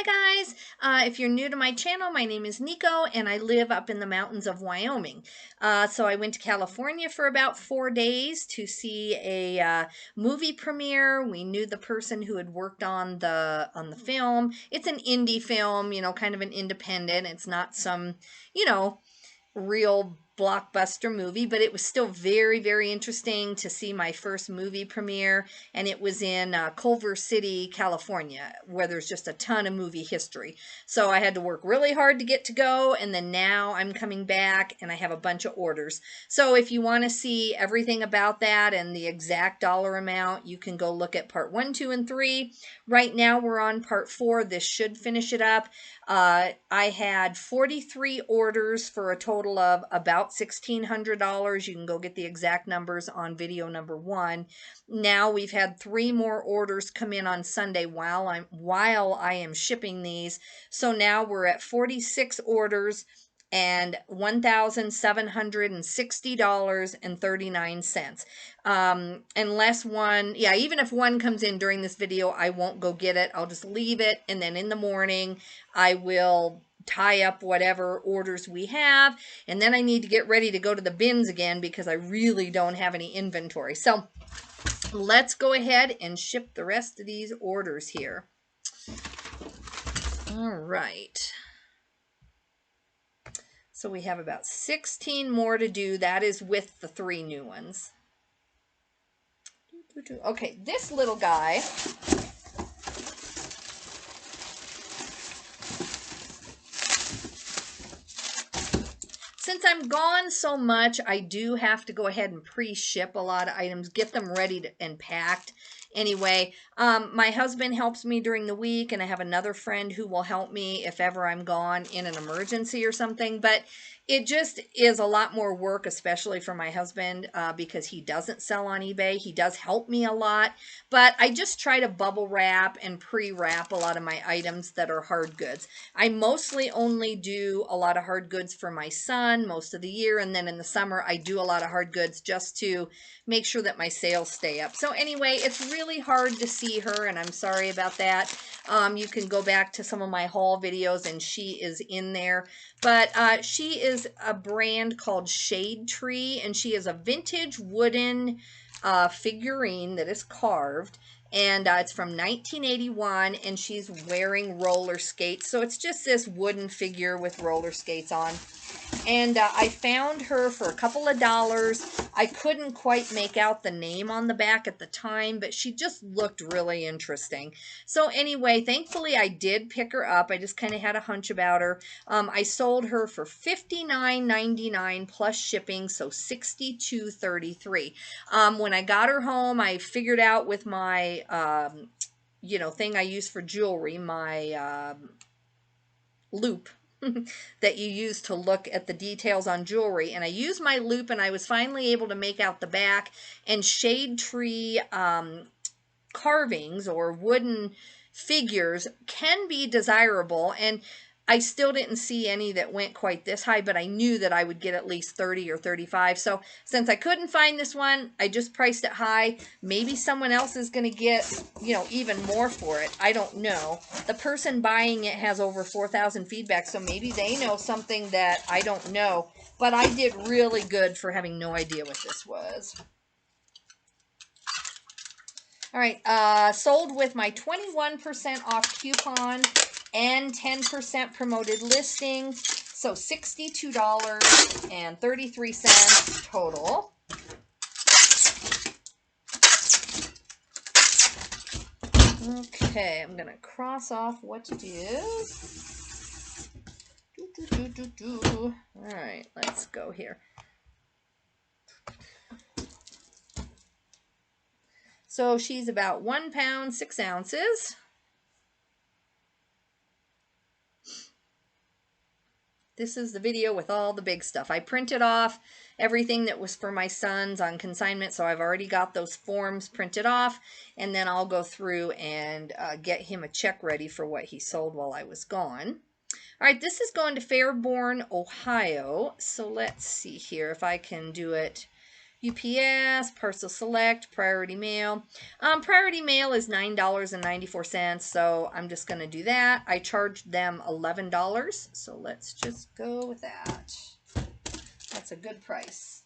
Hi guys, if you're new to my channel, my name is Nico and I live up in the mountains of Wyoming. So I went to California for about 4 days to see a movie premiere. We knew the person who had worked on the film. It's an indie film, you know, kind of an independent. It's not some, you know, real blockbuster movie, but it was still very, very interesting to see my first movie premiere, and it was in Culver City, California, where there's just a ton of movie history. So I had to work really hard to get to go, and then now I'm coming back, and I have a bunch of orders. So if you want to see everything about that and the exact dollar amount, you can go look at part 1, 2, and 3. Right now we're on part 4. This should finish it up. I had 43 orders for a total of about $1,600. You can go get the exact numbers on video number 1. Now we've had 3 more orders come in on Sunday while I am shipping these. So now we're at 46 orders and $1,760.39. Unless one, yeah, even if one comes in during this video, I won't go get it. I'll just leave it, and then in the morning I will tie up whatever orders we have, and then I need to get ready to go to the bins again because I really don't have any inventory. So let's go ahead and ship the rest of these orders here. All right. So we have about 16 more to do. That is with the 3 new ones. Okay, this little guy, since I'm gone so much, I do have to go ahead and pre-ship a lot of items, get them ready and packed. Anyway, my husband helps me during the week, and I have another friend who will help me if ever I'm gone in an emergency or something. But it just is a lot more work, especially for my husband, because he doesn't sell on eBay. He does help me a lot, but I just try to bubble wrap and pre-wrap a lot of my items that are hard goods. I mostly only do a lot of hard goods for my son most of the year, and then in the summer I do a lot of hard goods just to make sure that my sales stay up. So anyway, it's really hard to see her, and I'm sorry about that. You can go back to some of my haul videos, and she is in there. But she is a brand called Shade Tree, and she is a vintage wooden figurine that is carved. And it's from 1981, and she's wearing roller skates. So it's just this wooden figure with roller skates on. And I found her for a couple of dollars. I couldn't quite make out the name on the back at the time, but she just looked really interesting. So anyway, thankfully I did pick her up. I just kind of had a hunch about her. I sold her for $59.99 plus shipping, so $62.33. When I got her home, I figured out with my thing I use for jewelry, my loop that you use to look at the details on jewelry, and I used my loop, and I was finally able to make out the back. And Shade Tree carvings or wooden figures can be desirable, and I still didn't see any that went quite this high, but I knew that I would get at least 30 or 35. So since I couldn't find this one, I just priced it high. Maybe someone else is going to get, even more for it. I don't know. The person buying it has over 4,000 feedback, so maybe they know something that I don't know. But I did really good for having no idea what this was. All right, sold with my 21% off coupon and 10% promoted listing, so $62.33 total. Okay, I'm going to cross off what it is. All right, let's go here. So she's about 1 pound, 6 ounces. This is the video with all the big stuff. I printed off everything that was for my sons on consignment, so I've already got those forms printed off, and then I'll go through and get him a check ready for what he sold while I was gone. All right, this is going to Fairborn, Ohio. So let's see here if I can do it UPS, Parcel Select, Priority Mail. Priority Mail is $9.94, so I'm just going to do that. I charged them $11, so let's just go with that. That's a good price.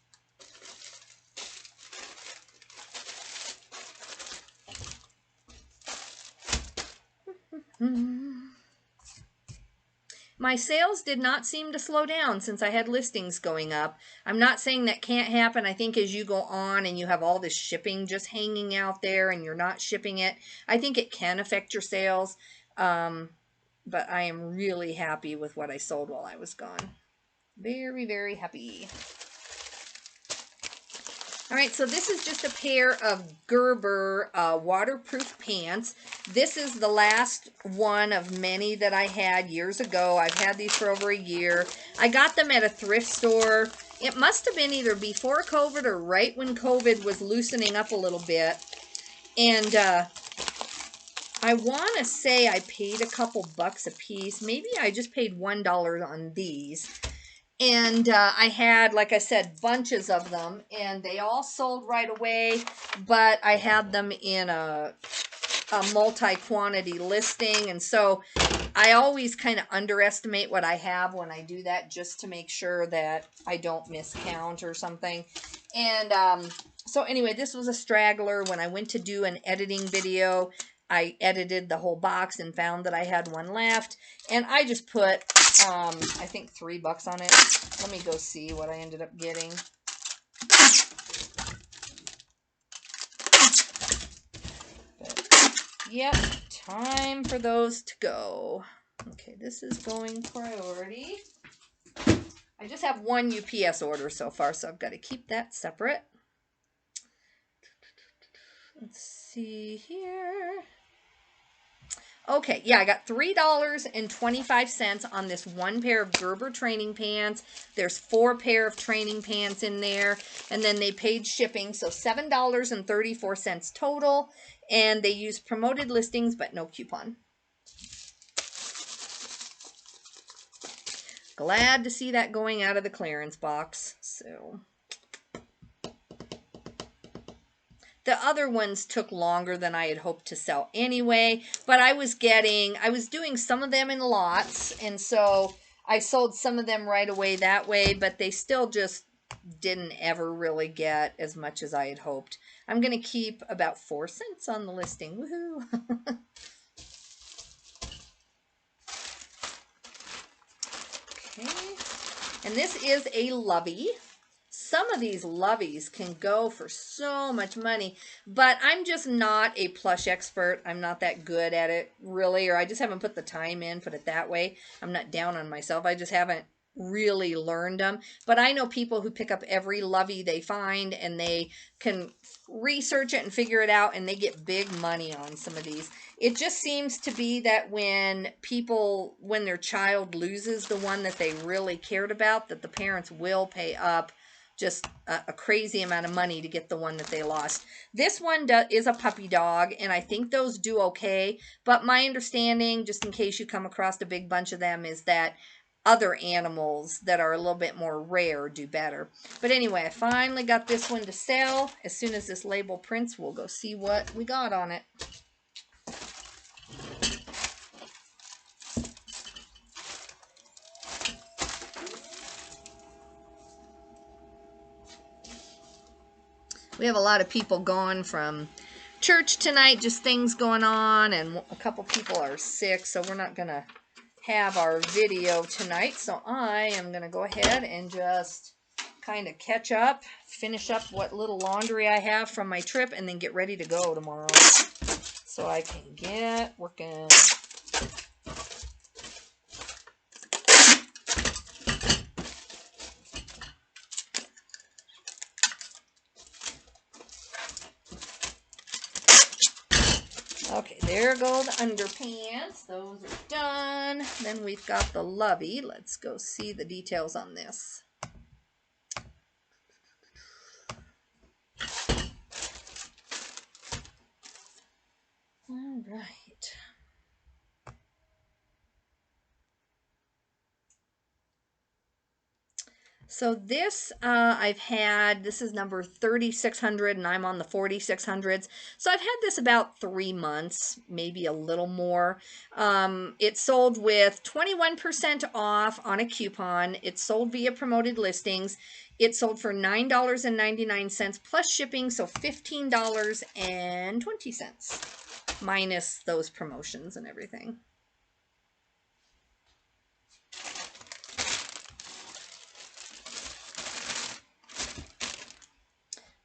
My sales did not seem to slow down since I had listings going up. I'm not saying that can't happen. I think as you go on and you have all this shipping just hanging out there and you're not shipping it, I think it can affect your sales. But I am really happy with what I sold while I was gone. Very, very happy. All right, so this is just a pair of Gerber waterproof pants. This is the last one of many that I had years ago. I've had these for over a year. I got them at a thrift store. It must have been either before COVID or right when COVID was loosening up a little bit. And I want to say I paid a couple bucks a piece. Maybe I just paid $1 on these. And I had, like I said, bunches of them, and they all sold right away, but I had them in a multi-quantity listing, and so I always kind of underestimate what I have when I do that, just to make sure that I don't miscount or something. And so anyway, this was a straggler. When I went to do an editing video, I edited the whole box and found that I had one left, and I just put I think $3 on it. Let me go see what I ended up getting. But, yep, time for those to go. Okay, this is going priority. I just have one UPS order so far, so I've got to keep that separate. Let's see here. Okay, yeah, I got $3.25 on this one pair of Gerber training pants. There's 4 pair of training pants in there, and then they paid shipping, so $7.34 total, and they used promoted listings, but no coupon. Glad to see that going out of the clearance box, so... The other ones took longer than I had hoped to sell anyway, but I was doing some of them in lots, and so I sold some of them right away that way, but they still just didn't ever really get as much as I had hoped. I'm going to keep about 4 cents on the listing. Woohoo! Okay, and this is a lovey. Some of these loveys can go for so much money, but I'm just not a plush expert. I'm not that good at it, really, or I just haven't put the time in, put it that way. I'm not down on myself. I just haven't really learned them. But I know people who pick up every lovey they find, and they can research it and figure it out, and they get big money on some of these. It just seems to be that when their child loses the one that they really cared about, that the parents will pay up just a crazy amount of money to get the one that they lost. This one is a puppy dog, and I think those do okay, but my understanding, just in case you come across a big bunch of them, is that other animals that are a little bit more rare do better. But anyway, I finally got this one to sell. As soon as this label prints, we'll go see what we got on it. We have a lot of people gone from church tonight, just things going on, and a couple people are sick, so we're not going to have our video tonight. So I am going to go ahead and just kind of catch up, finish up what little laundry I have from my trip, and then get ready to go tomorrow so I can get working. Okay, there go the underpants. Those are done. Then we've got the lovey. Let's go see the details on this. All right. So this I've had, this is number 3600 and I'm on the 4600s. So I've had this about 3 months, maybe a little more. It sold with 21% off on a coupon. It sold via promoted listings. It sold for $9.99 plus shipping, so $15.20 minus those promotions and everything.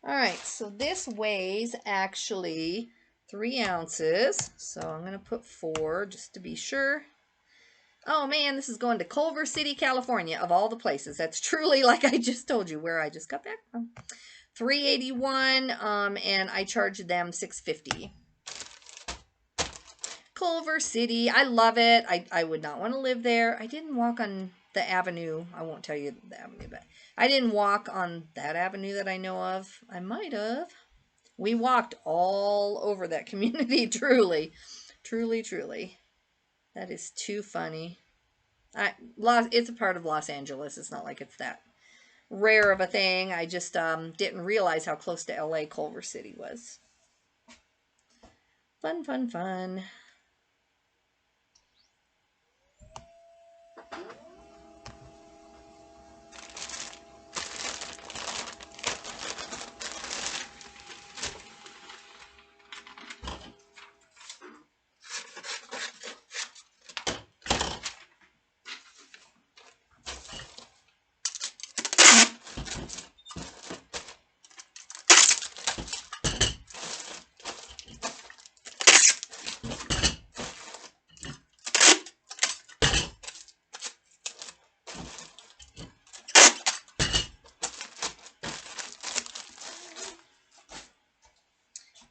All right, so this weighs actually 3 ounces. So I'm going to put 4 just to be sure. Oh man, this is going to Culver City, California, of all the places. That's truly, like I just told you, where I just got back from. $3.81, and I charged them $6.50. Culver City, I love it. I would not want to live there. I didn't walk on the avenue. I won't tell you the avenue, but I didn't walk on that avenue that I know of. I might have. We walked all over that community, truly. Truly, truly. That is too funny. It's a part of Los Angeles. It's not like it's that rare of a thing. I just didn't realize how close to LA Culver City was. Fun, fun, fun.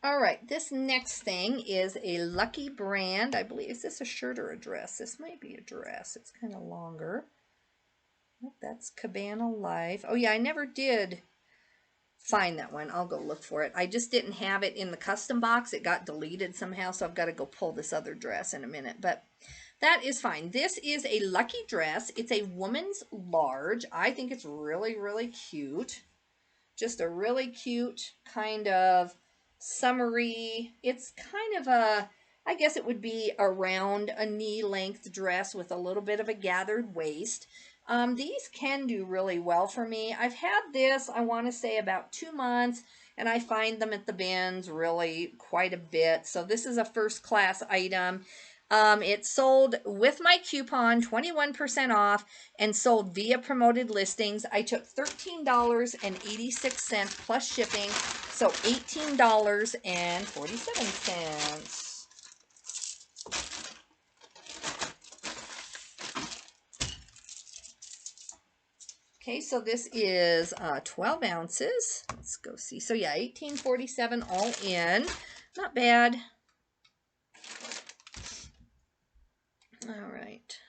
All right, this next thing is a Lucky brand. I believe, is this a shirt or a dress? This might be a dress. It's kind of longer. Oh, that's Cabana Life. Oh yeah, I never did find that one. I'll go look for it. I just didn't have it in the custom box. It got deleted somehow, so I've got to go pull this other dress in a minute. But that is fine. This is a Lucky dress. It's a woman's large. I think it's really, really cute. Just a really cute kind of summery. It's kind of a, I guess it would be around a knee length dress with a little bit of a gathered waist. These can do really well for me. I've had this, I want to say, about 2 months, and I find them at the bins really quite a bit. So this is a first class item. It sold with my coupon, 21% off, and sold via promoted listings. I took $13.86 plus shipping, so $18.47. Okay, so this is 12 ounces. Let's go see. So yeah, $18.47 all in. Not bad. All right.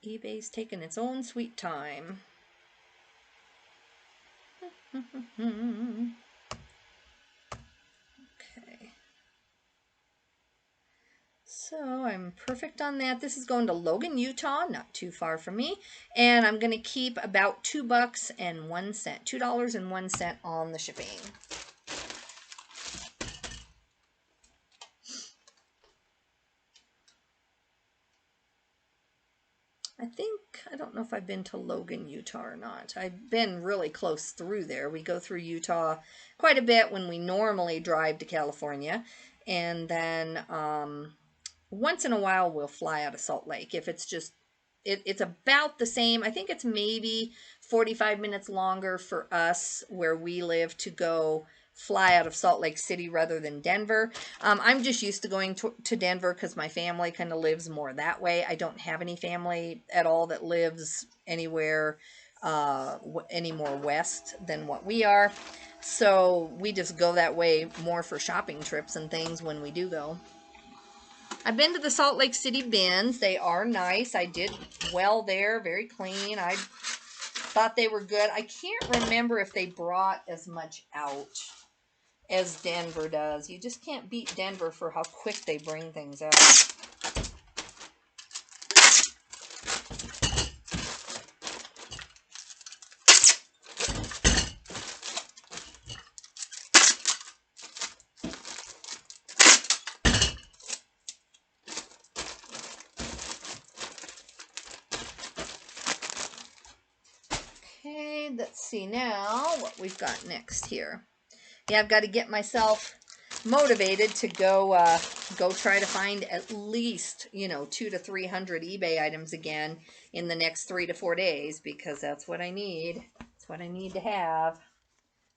eBay's taking its own sweet time. Okay. So I'm perfect on that. This is going to Logan, Utah, not too far from me. And I'm going to keep about $2.01, $2.01 on the shipping. I don't know if I've been to Logan, Utah or not. I've been really close through there. We go through Utah quite a bit when we normally drive to California. And then once in a while we'll fly out of Salt Lake. If it's just, it's about the same. I think it's maybe 45 minutes longer for us where we live to go fly out of Salt Lake City rather than Denver. I'm just used to going to Denver because my family kind of lives more that way. I don't have any family at all that lives anywhere any more west than what we are. So we just go that way more for shopping trips and things when we do go. I've been to the Salt Lake City bins. They are nice. I did well there, very clean. I thought they were good. I can't remember if they brought as much out as Denver does. You just can't beat Denver for how quick they bring things out. let's see now what we've got next here. Yeah, I've got to get myself motivated to go try to find at least, you know, 200 to 300 eBay items again in the next 3 to 4 days, because that's what I need. That's what I need to have.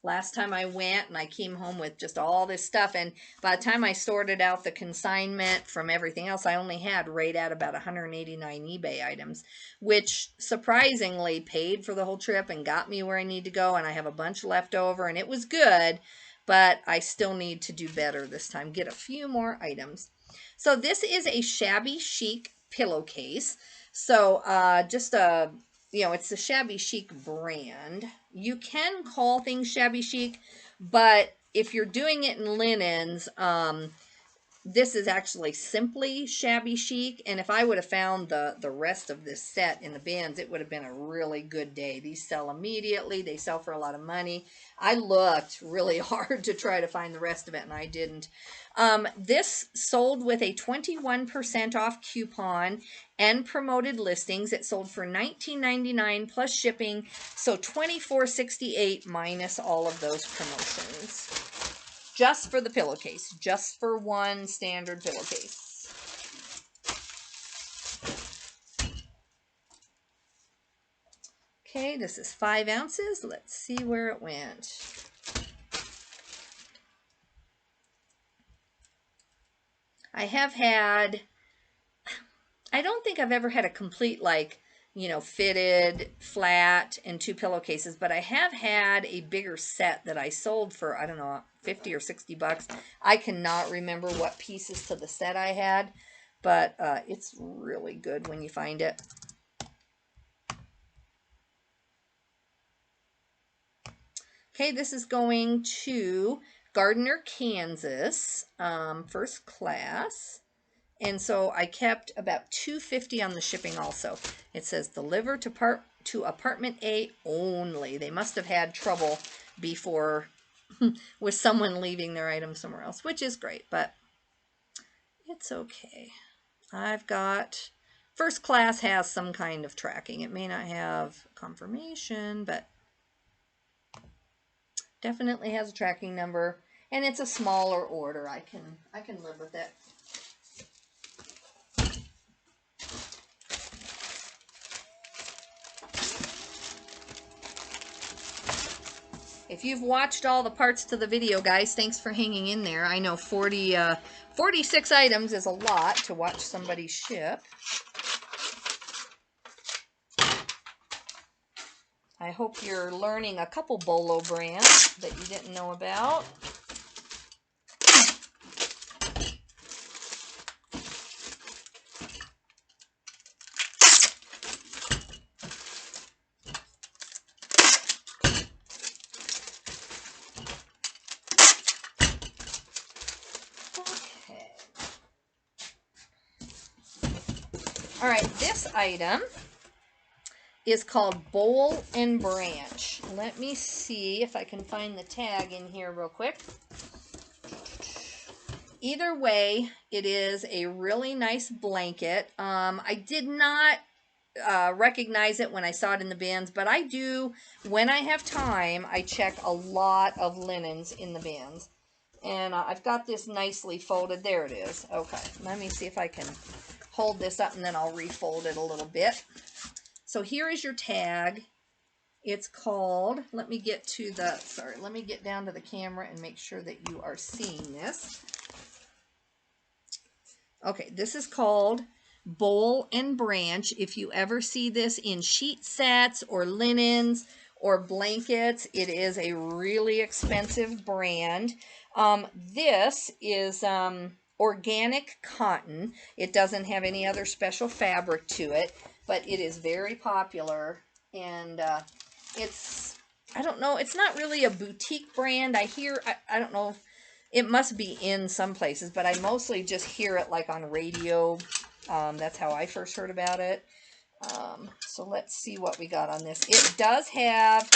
Last time I went and I came home with just all this stuff, and by the time I sorted out the consignment from everything else, I only had right at about 189 eBay items, which surprisingly paid for the whole trip and got me where I need to go, and I have a bunch left over, and it was good, but I still need to do better this time, get a few more items. So this is a shabby chic pillowcase. So just a, you know, it's the Shabby Chic brand. You can call things Shabby Chic, but if you're doing it in linens, this is actually simply Shabby Chic, and if I would have found the rest of this set in the bins, it would have been a really good day. These sell immediately. They sell for a lot of money. I looked really hard to try to find the rest of it, and I didn't. This sold with a 21% off coupon and promoted listings. It sold for $19.99 plus shipping, so $24.68 minus all of those promotions. Just for the pillowcase, just for one standard pillowcase. Okay, this is 5 ounces. Let's see where it went. I have had, I don't think I've ever had a complete, like, you know, fitted, flat, and 2 pillowcases, but I have had a bigger set that I sold for, I don't know, 50 or 60 bucks. I cannot remember what pieces to the set I had, but it's really good when you find it. Okay, this is going to Gardner, Kansas, first class. And so I kept about $2.50 on the shipping also. It says deliver to apartment A only. They must have had trouble before with someone leaving their item somewhere else, which is great, but it's okay. I've got, first class has some kind of tracking. It may not have confirmation, but definitely has a tracking number, and it's a smaller order. I can live with it. If you've watched all the parts to the video, guys, thanks for hanging in there. I know 46 items is a lot to watch somebody ship. I hope you're learning a couple Bolo brands that you didn't know about. All right, this item is called Bowl and Branch. Let me see if I can find the tag in here real quick. Either way, it is a really nice blanket. I did not recognize it when I saw it in the bins, but I do, when I have time, I check a lot of linens in the bins. And I've got this nicely folded. There it is. Okay, let me see if I can hold this up and then I'll refold it a little bit. So here is your tag. It's called, let me get to the, sorry, let me get down to the camera and make sure that you are seeing this. Okay, this is called Bowl and Branch. If you ever see this in sheet sets or linens or blankets, it is a really expensive brand. This is organic cotton. It doesn't have any other special fabric to it, but it is very popular, and it's, I don't know, it's not really a boutique brand. I don't know, it must be in some places, but I mostly just hear it like on radio. That's how I first heard about it. So let's see what we got on this. It does have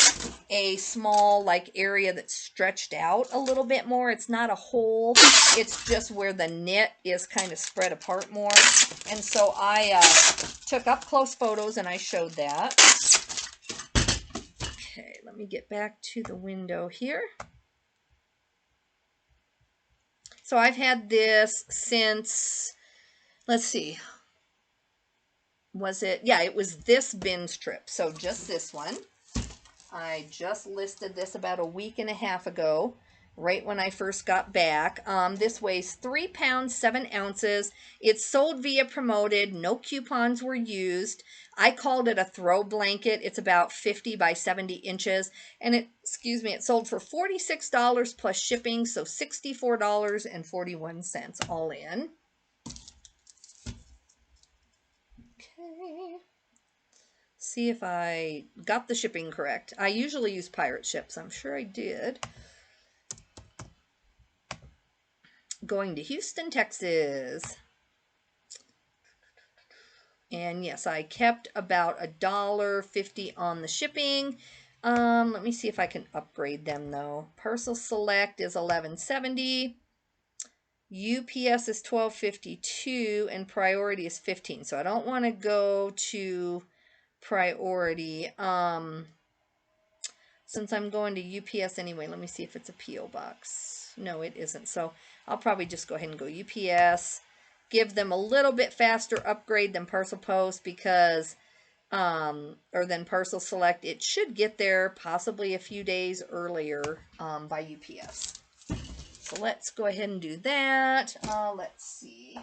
a small like area that's stretched out a little bit more. It's not a hole. It's just where the knit is kind of spread apart more. And so I took up close photos and I showed that. Okay, me get back to the window here. So I've had this since, let's see, was it? Yeah, it was this bin strip. So just this one. I just listed this about a week and a half ago, right when I first got back. This weighs 3 pounds, 7 ounces. It's sold via promoted. No coupons were used. I called it a throw blanket. It's about 50 by 70 inches. And it sold for $46 plus shipping, so $64.41 all in. Okay. See if I got the shipping correct. I usually use pirate ships. I'm sure I did. Going to Houston, Texas. And yes, I kept about $1.50 on the shipping. Let me see if I can upgrade them though. Parcel Select is $11.70. UPS is $12.52 and Priority is $15. So I don't want to go to Priority. Since I'm going to UPS anyway, let me see if it's a P.O. box. No, it isn't. So I'll probably just go ahead and go UPS. Give them a little bit faster upgrade than Parcel Post because, or than Parcel Select. It should get there possibly a few days earlier by UPS. So let's go ahead and do that. Let's see.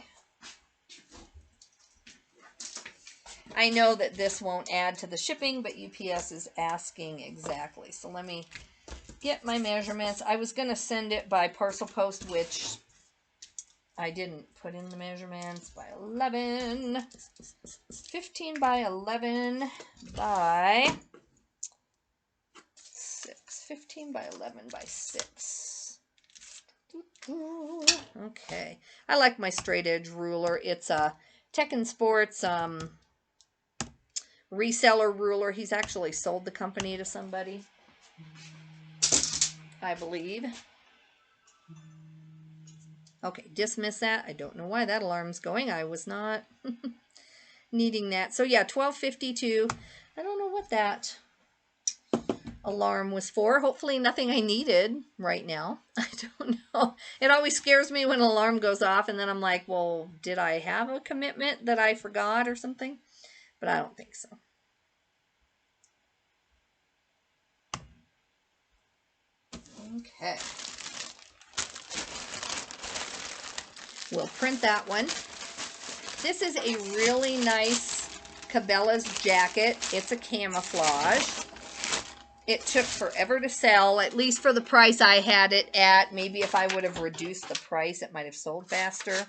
I know that this won't add to the shipping, but UPS is asking exactly. So let me get my measurements. I was going to send it by Parcel Post, which I didn't put in the measurements, by 11. 15 by 11 by 6. 15 by 11 by 6. Okay. I like my straight edge ruler. It's a Tech and Sports reseller ruler. He's actually sold the company to somebody, I believe. Okay, dismiss that. I don't know why that alarm's going. I was not needing that. So yeah, $12.52. I don't know what that alarm was for. Hopefully nothing I needed right now. I don't know. It always scares me when an alarm goes off and then I'm like, well, did I have a commitment that I forgot or something? But I don't think so. Okay. We'll print that one. This is a really nice Cabela's jacket. It's a camouflage. It took forever to sell, at least for the price I had it at. Maybe if I would have reduced the price, it might have sold faster.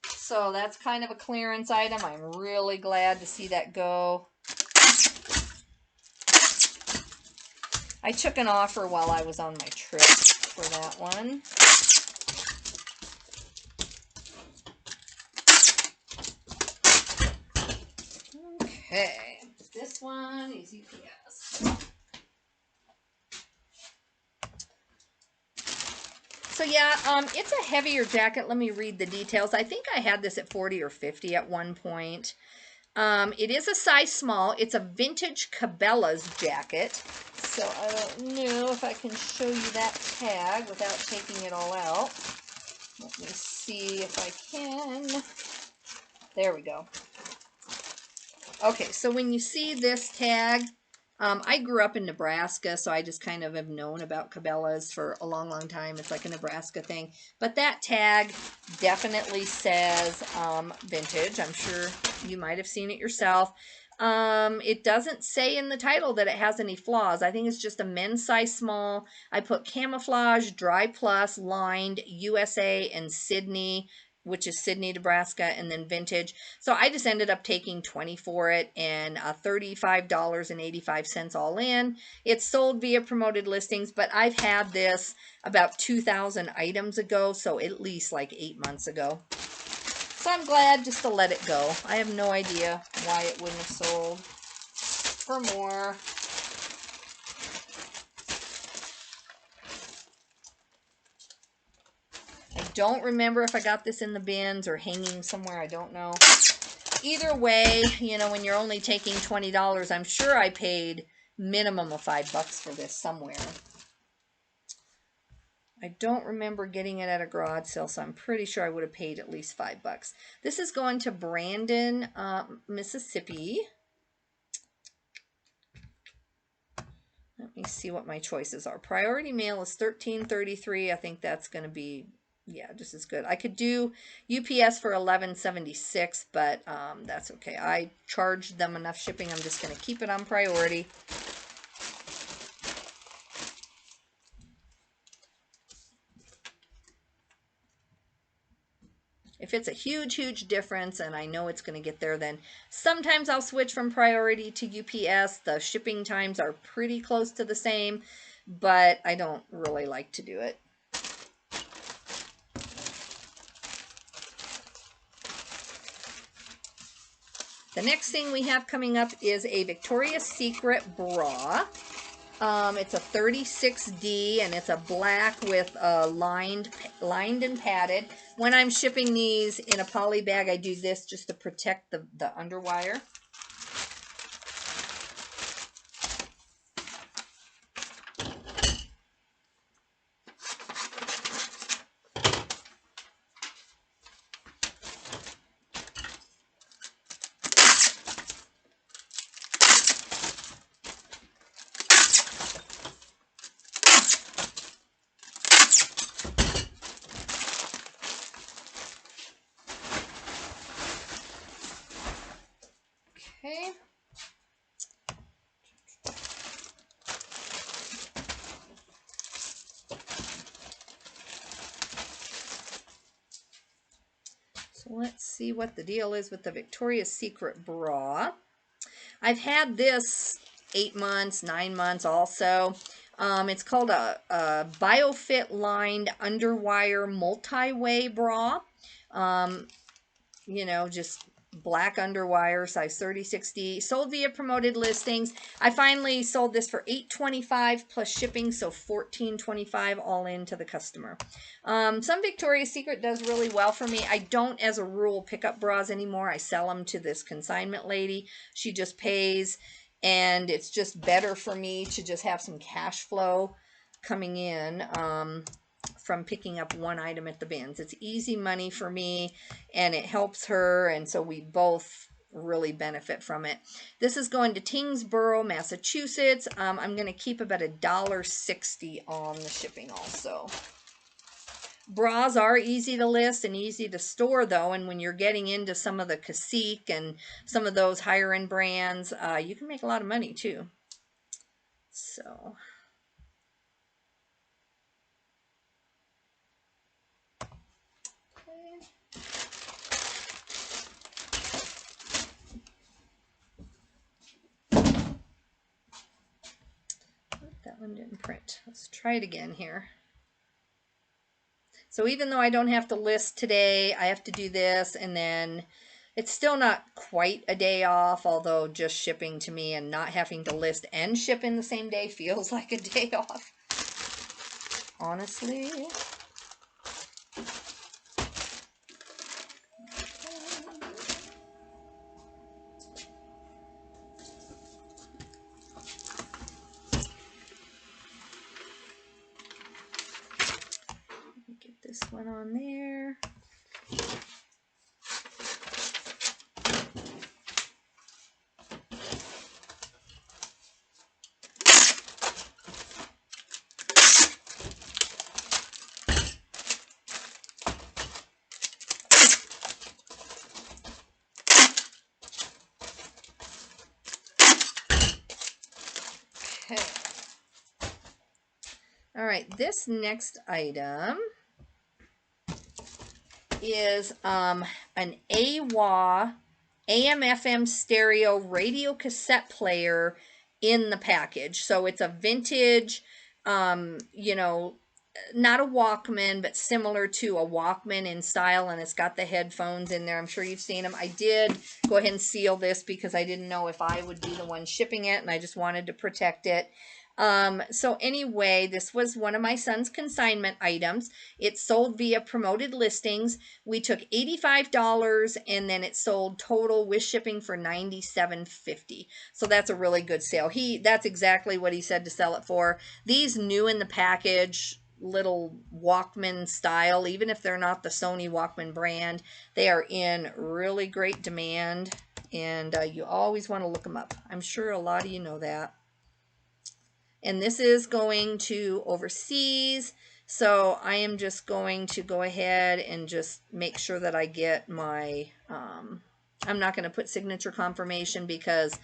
So that's kind of a clearance item. I'm really glad to see that go. I took an offer while I was on my trip for that one. Okay, this one is UPS. So yeah, it's a heavier jacket. Let me read the details. I think I had this at 40 or 50 at one point. It is a size small. It's a vintage Cabela's jacket. So I don't know if I can show you that tag without taking it all out. Let me see if I can. There we go. Okay, so when you see this tag, I grew up in Nebraska, so I just kind of have known about Cabela's for a long, long time. It's like a Nebraska thing. But that tag definitely says vintage. I'm sure you might have seen it yourself. It doesn't say in the title that it has any flaws. I think it's just a men's size small. I put camouflage, dry plus, lined, USA, and Sydney, which is Sydney, Nebraska, and then vintage. So I just ended up taking 20 for it and $35.85 all in. It's sold via promoted listings, but I've had this about 2,000 items ago, so at least like 8 months ago. So I'm glad just to let it go. I have no idea why it wouldn't have sold for more. I don't remember if I got this in the bins or hanging somewhere. I don't know. either way, you know, when you're only taking $20, I'm sure I paid minimum of $5 for this somewhere. I don't remember getting it at a garage sale, so I'm pretty sure I would have paid at least $5. This is going to Brandon, Mississippi. Let me see what my choices are. Priority mail is $13.33. I think that's going to be, yeah, just as good. I could do UPS for $11.76, but that's okay. I charged them enough shipping. I'm just going to keep it on priority. If it's a huge, huge difference and I know it's going to get there, then sometimes I'll switch from priority to UPS. The shipping times are pretty close to the same, but I don't really like to do it. The next thing we have coming up is a Victoria's Secret bra. It's a 36D and it's a black with lined and padded. When I'm shipping these in a poly bag, I do this just to protect the underwire. Okay. So let's see what the deal is with the Victoria's Secret bra. I've had this 8 months, 9 months also. It's called a BioFit lined underwire multi-way bra. You know, just black underwire, size 30-60. Sold via promoted listings. I finally sold this for $8.25 plus shipping, so $14.25 all in to the customer. Some Victoria's Secret does really well for me. I don't, as a rule, pick up bras anymore. I sell them to this consignment lady. She just pays, and it's just better for me to just have some cash flow coming in from picking up one item at the bins. It's easy money for me and it helps her, and so we both really benefit from it. This is going to Tingsboro, Massachusetts. I'm going to keep about $1.60 on the shipping also. Bras are easy to list and easy to store though, and when you're getting into some of the Cacique and some of those higher end brands, you can make a lot of money too. So that one didn't print. Let's try it again here. So even though I don't have to list today, I have to do this, and then it's still not quite a day off, although just shipping to me and not having to list and ship in the same day feels like a day off, honestly. Get this one on there. Okay. All right, this next item is an AWA AM/FM stereo radio cassette player in the package. So it's a vintage, you know, not a Walkman, but similar to a Walkman in style, and it's got the headphones in there. I'm sure you've seen them. I did go ahead and seal this because I didn't know if I would be the one shipping it, and I just wanted to protect it. So anyway, this was one of my son's consignment items. It sold via promoted listings. We took $85 and then it sold total with shipping for $97.50. So that's a really good sale. That's exactly what he said to sell it for. These new in the package little Walkman style, even if they're not the Sony Walkman brand, they are in really great demand, and you always want to look them up. I'm sure a lot of you know that. And this is going to overseas, so I am just going to go ahead and just make sure that I get my, I'm not going to put signature confirmation because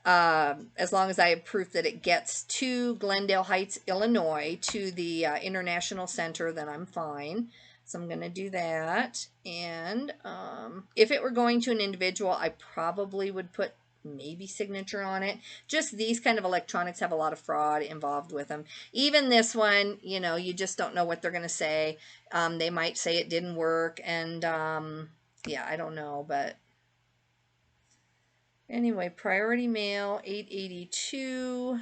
as long as I have proof that it gets to Glendale Heights, Illinois, to the International Center, then I'm fine. So I'm going to do that. And if it were going to an individual, I probably would put maybe signature on it. Just these kind of electronics have a lot of fraud involved with them. Even this one, you know, you just don't know what they're going to say. They might say it didn't work, and yeah, I don't know, but anyway, priority mail, 882.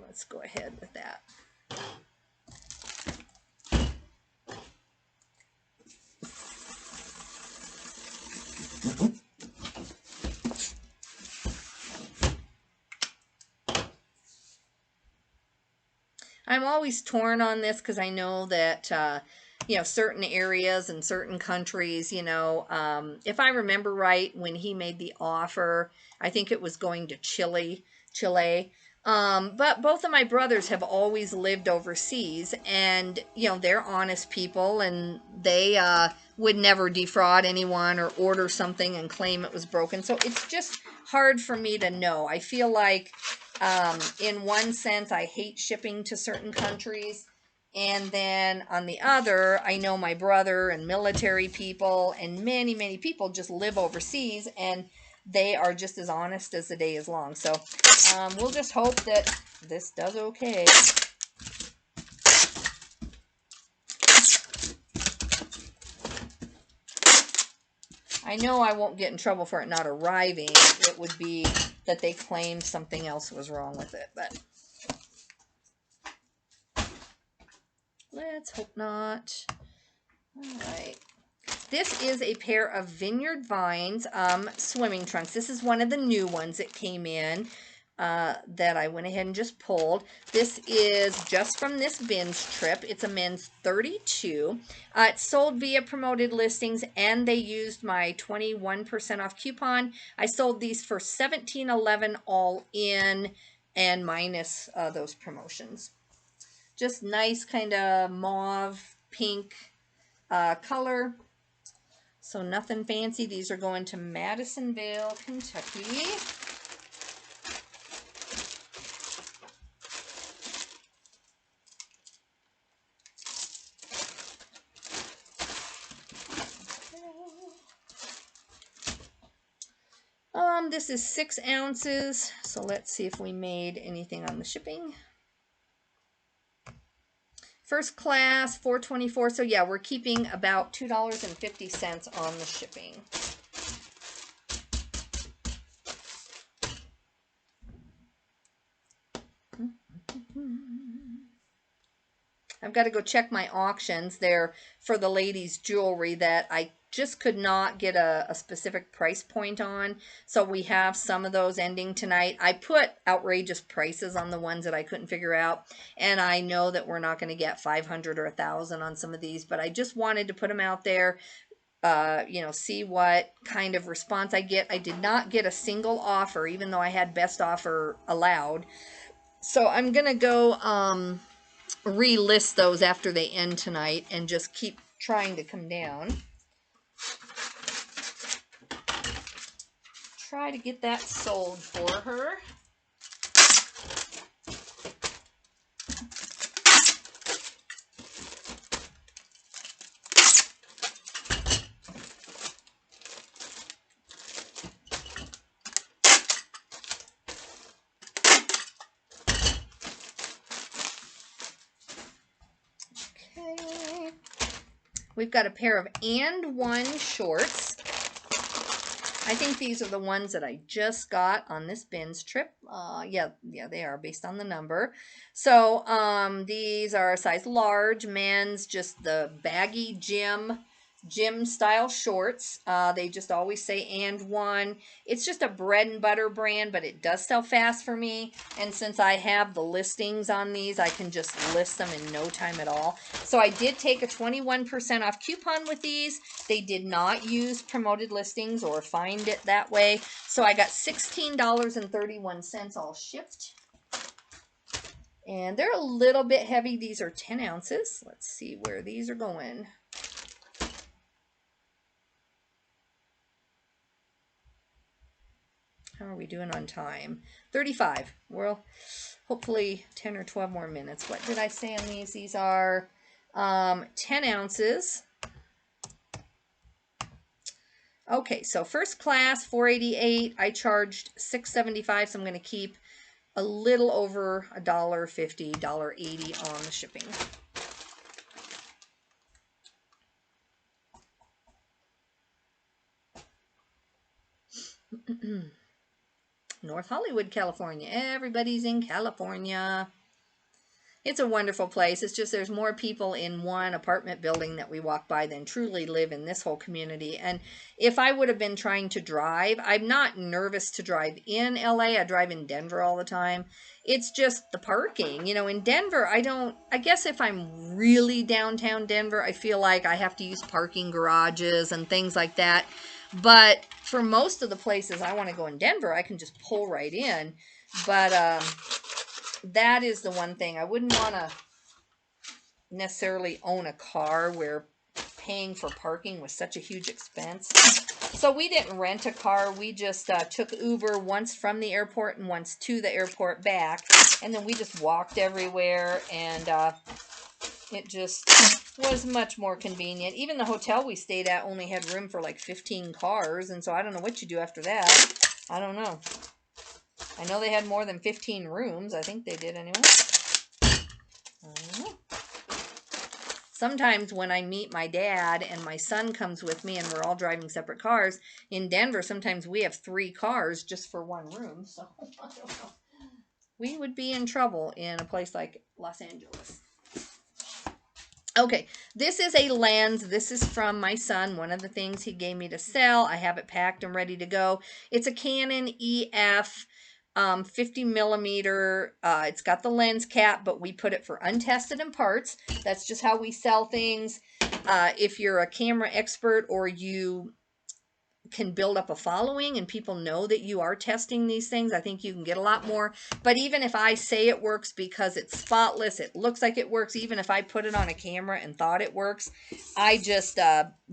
Let's go ahead with that. I'm always torn on this because I know that, you know, certain areas and certain countries, you know, if I remember right, when he made the offer, I think it was going to Chile. But both of my brothers have always lived overseas, and, you know, they're honest people, and they would never defraud anyone or order something and claim it was broken. So it's just hard for me to know. I feel like, in one sense, I hate shipping to certain countries. And then on the other, I know my brother and military people and many, many people just live overseas, and they are just as honest as the day is long. So we'll just hope that this does okay. I know I won't get in trouble for it not arriving. It would be that they claimed something else was wrong with it, but let's hope not. All right. This is a pair of Vineyard Vines swimming trunks. This is one of the new ones that came in that I went ahead and just pulled. This is just from this bins trip. It's a men's 32. It's sold via promoted listings, and they used my 21% off coupon. I sold these for $17.11 all in and minus those promotions. Just nice kind of mauve pink color. So nothing fancy. These are going to Madisonville, Kentucky. This is 6 ounces. So let's see if we made anything on the shipping. First class, $4.24. So yeah, we're keeping about $2.50 on the shipping. I've got to go check my auctions there for the ladies' jewelry that I just could not get a specific price point on. So we have some of those ending tonight. I put outrageous prices on the ones that I couldn't figure out. And I know that we're not going to get 500 or 1,000 on some of these, but I just wanted to put them out there, you know, see what kind of response I get. I did not get a single offer, even though I had best offer allowed. So I'm going to go relist those after they end tonight and just keep trying to come down. Try to get that sold for her. We've got a pair of And One shorts. I think these are the ones that I just got on this bins trip. Yeah, they are based on the number. So these are a size large, men's, just the baggy gym style shorts. They just always say and one. It's just a bread and butter brand, but it does sell fast for me. And since I have the listings on these, I can just list them in no time at all. So I did take a 21% off coupon with these. They did not use promoted listings or find it that way. So I got $16.31 all shipped. And they're a little bit heavy. These are 10 ounces. Let's see where these are going. How are we doing on time? 35. Well, hopefully 10 or 12 more minutes. What did I say on these? These are 10 ounces. Okay, so first class, $4.88. I charged $6.75, so I'm going to keep a little over $1.50, $1.80 on the shipping. North Hollywood, California. Everybody's in California. It's a wonderful place. It's just there's more people in one apartment building that we walk by than truly live in this whole community. And if I would have been trying to drive, I'm not nervous to drive in LA. I drive in Denver all the time. It's just the parking. You know, in Denver, I guess if I'm really downtown Denver, I feel like I have to use parking garages and things like that. But for most of the places I want to go in Denver, I can just pull right in. But that is the one thing. I wouldn't want to necessarily own a car where paying for parking was such a huge expense. So we didn't rent a car. We just took Uber once from the airport and once to the airport back. And then we just walked everywhere, and it just was much more convenient. Even the hotel we stayed at only had room for like 15 cars. And so I don't know what you do after that. I don't know. I know they had more than 15 rooms. I think they did anyway. I don't know. Sometimes when I meet my dad and my son comes with me and we're all driving separate cars, in Denver, sometimes we have 3 cars just for one room. So I don't know. We would be in trouble in a place like Los Angeles. Okay, this is a lens. This is from my son. One of the things he gave me to sell. I have it packed and ready to go. It's a Canon EF 50 millimeter. It's got the lens cap, but we put it for untested in parts. That's just how we sell things. If you're a camera expert or you can build up a following and people know that you are testing these things, I think you can get a lot more. But even if I say it works because it's spotless, it looks like it works, even if I put it on a camera and thought it works, I just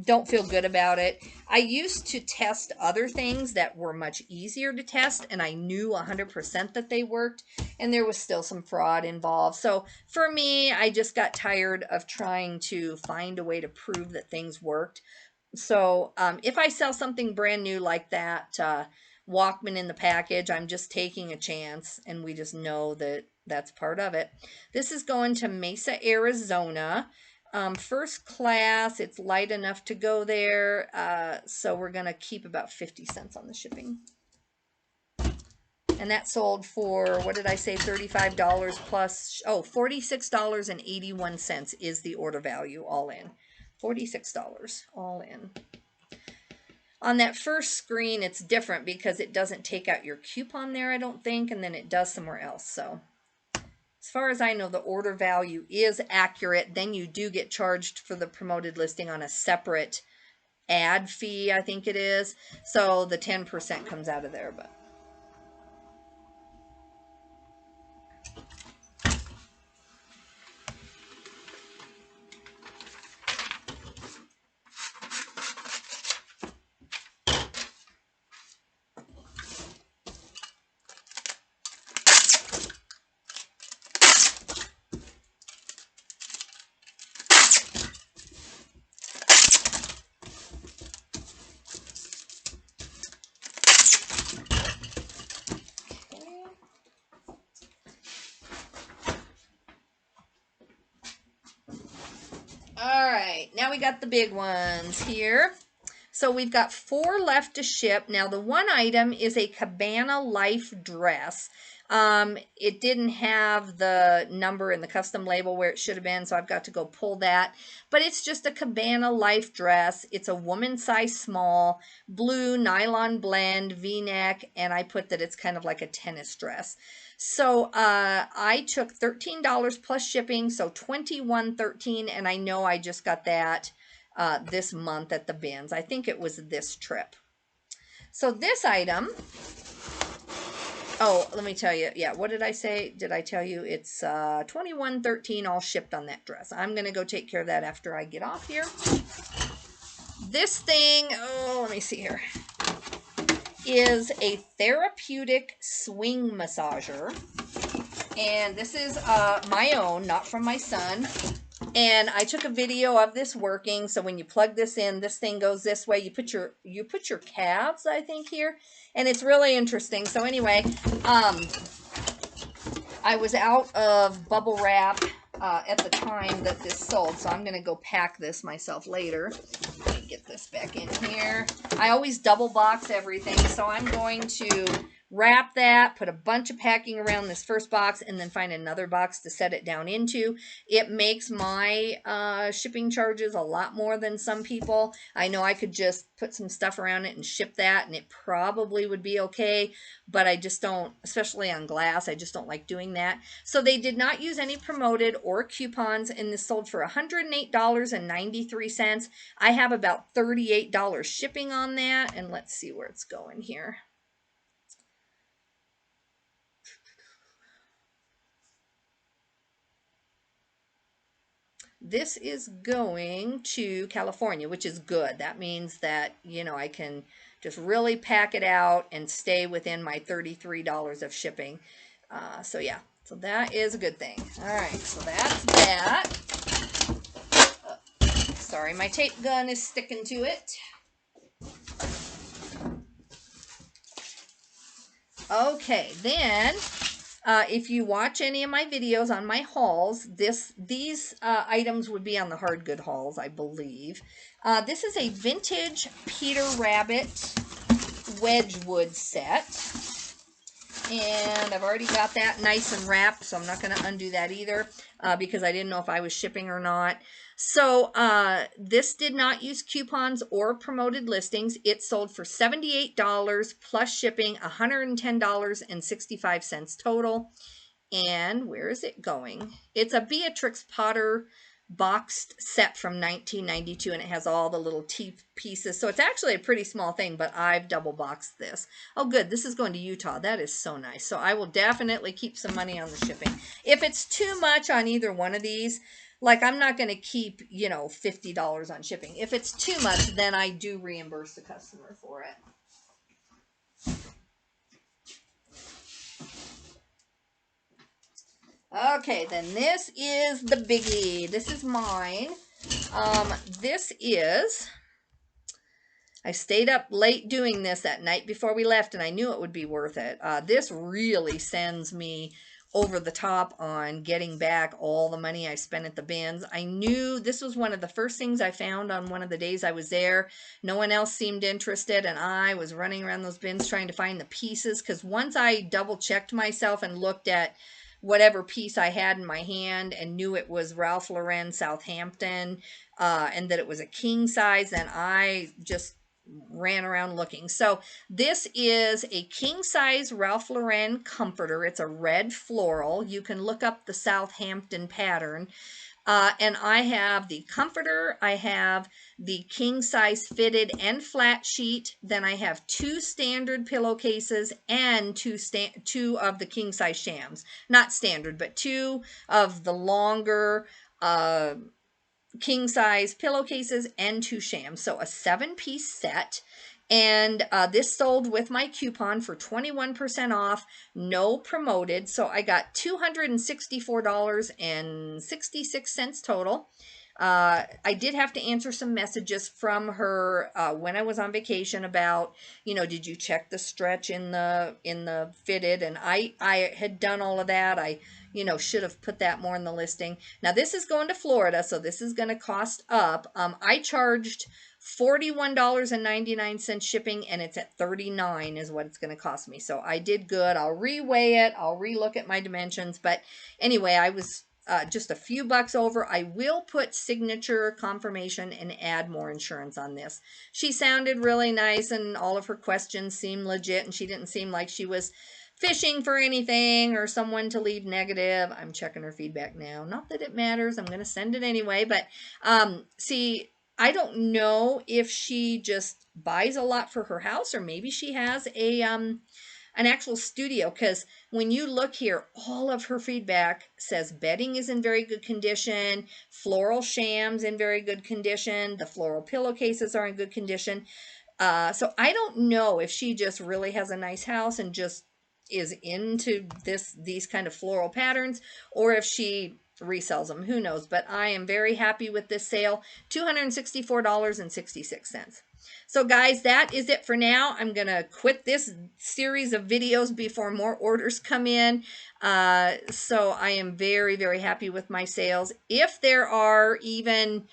don't feel good about it. I used to test other things that were much easier to test, and I knew 100% that they worked, and there was still some fraud involved. So for me, I just got tired of trying to find a way to prove that things worked. So if I sell something brand new like that Walkman in the package, I'm just taking a chance, and we just know that that's part of it. This is going to Mesa, Arizona. First class, it's light enough to go there, so we're going to keep about 50 cents on the shipping. And that sold for, what did I say, $35 plus, $46.81 is the order value all in. $46 all in. On that first screen, it's different because it doesn't take out your coupon there, I don't think, and then it does somewhere else. So as far as I know, the order value is accurate. Then you do get charged for the promoted listing on a separate ad fee, I think it is. So the 10% comes out of there, but all right, now we got the big ones here. So we've got 4 left to ship. Now the one item is a Cabana Life dress. It didn't have the number in the custom label where it should have been, so I've got to go pull that. But it's just a Cabana Life dress. It's a woman size small, blue nylon blend, V-neck, and I put that it's kind of like a tennis dress. So I took $13 plus shipping, so $21.13, and I know I just got that this month at the bins. I think it was this trip. So this item, oh, let me tell you, yeah, what did I say? Did I tell you it's $21.13 all shipped on that dress? I'm going to go take care of that after I get off here. This thing, oh, let me see here, is a therapeutic swing massager. And this is my own, not from my son. And I took a video of this working. So when you plug this in, this thing goes this way. You put your calves, I think, here, and it's really interesting. So anyway, I was out of bubble wrap at the time that this sold, so I'm going to go pack this myself later. Let me get this back in here. I always double box everything, so I'm going to wrap that, put a bunch of packing around this first box, and then find another box to set it down into. It makes my shipping charges a lot more than some people. I know I could just put some stuff around it and ship that, and it probably would be okay, but I just don't, especially on glass, I just don't like doing that. So they did not use any promoted or coupons, and this sold for $108.93. I have about $38 shipping on that, and let's see where it's going here. This is going to California, which is good. That means that, you know, I can just really pack it out and stay within my $33 of shipping. So yeah, so that is a good thing. All right, so that's that. Sorry, my tape gun is sticking to it. Okay, then if you watch any of my videos on my hauls, these items would be on the hard good hauls, I believe. This is a vintage Peter Rabbit Wedgwood set. And I've already got that nice and wrapped, so I'm not going to undo that either because I didn't know if I was shipping or not. So this did not use coupons or promoted listings. It sold for $78 plus shipping, $110.65 total. And where is it going? It's a Beatrix Potter boxed set from 1992, and it has all the little teeth pieces. So it's actually a pretty small thing, but I've double boxed this. Oh, good. This is going to Utah. That is so nice. So I will definitely keep some money on the shipping. If it's too much on either one of these, like I'm not going to keep, you know, $50 on shipping. If it's too much, then I do reimburse the customer for it. Okay, then this is the biggie. This is mine. This is, I stayed up late doing this that night before we left, and I knew it would be worth it. This really sends me over the top on getting back all the money I spent at the bins. I knew this was one of the first things I found on one of the days I was there. No one else seemed interested, and I was running around those bins trying to find the pieces, because once I double checked myself and looked at whatever piece I had in my hand and knew it was Ralph Lauren Southampton and that it was a king size, and I just ran around looking. So this is a king size Ralph Lauren comforter. It's a red floral. You can look up the Southampton pattern. And I have the comforter, I have the king size fitted and flat sheet, then I have 2 standard pillowcases and two of the king size shams. Not standard, but 2 of the longer king size pillowcases and 2 shams. So a 7-piece set. And this sold with my coupon for 21% off, no promoted. So I got $264.66 total. I did have to answer some messages from her when I was on vacation about, you know, did you check the stretch in the fitted? And I had done all of that. I, you know, should have put that more in the listing. Now this is going to Florida, so this is going to cost up. I charged $41.99 shipping, and it's at $39 is what it's going to cost me. So I did good. I'll reweigh it. I'll relook at my dimensions. But anyway, I was just a few bucks over. I will put signature confirmation and add more insurance on this. She sounded really nice, and all of her questions seemed legit, and she didn't seem like she was fishing for anything or someone to leave negative. I'm checking her feedback now. Not that it matters. I'm going to send it anyway. But see, I don't know if she just buys a lot for her house, or maybe she has a an actual studio, because when you look here, all of her feedback says bedding is in very good condition, floral shams in very good condition, the floral pillowcases are in good condition. So I don't know if she just really has a nice house and just is into these kind of floral patterns, or if she resells them. Who knows? But I am very happy with this sale. $264.66. So guys, that is it for now. I'm going to quit this series of videos before more orders come in. So I am very, very happy with my sales. If there are even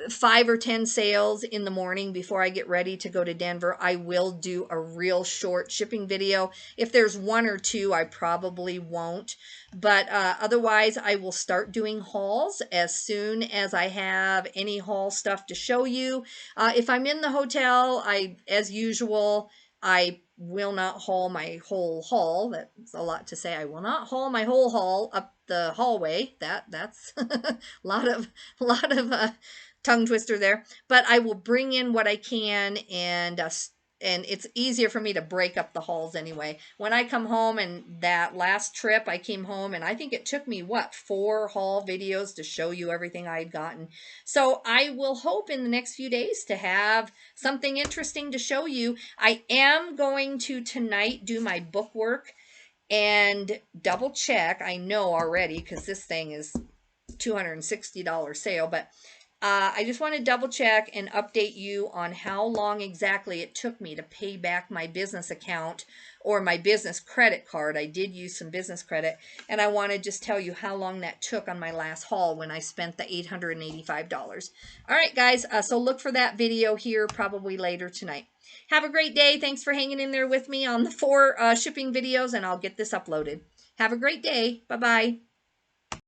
5 or 10 sales in the morning before I get ready to go to Denver, I will do a real short shipping video. If there's 1 or 2, I probably won't. But otherwise, I will start doing hauls as soon as I have any haul stuff to show you. If I'm in the hotel, as usual, I will not haul my whole haul. That's a lot to say. I will not haul my whole haul up the hallway. That's a lot of tongue twister there. But I will bring in what I can, and it's easier for me to break up the hauls anyway. When I come home, and that last trip I came home, and I think it took me, what, 4 haul videos to show you everything I had gotten. So I will hope in the next few days to have something interesting to show you. I am going to tonight do my book work and double check. I know already, because this thing is $260 sale, but I just want to double check and update you on how long exactly it took me to pay back my business account or my business credit card. I did use some business credit, and I want to just tell you how long that took on my last haul when I spent the $885. All right, guys, so look for that video here probably later tonight. Have a great day. Thanks for hanging in there with me on the 4 shipping videos, and I'll get this uploaded. Have a great day. Bye-bye.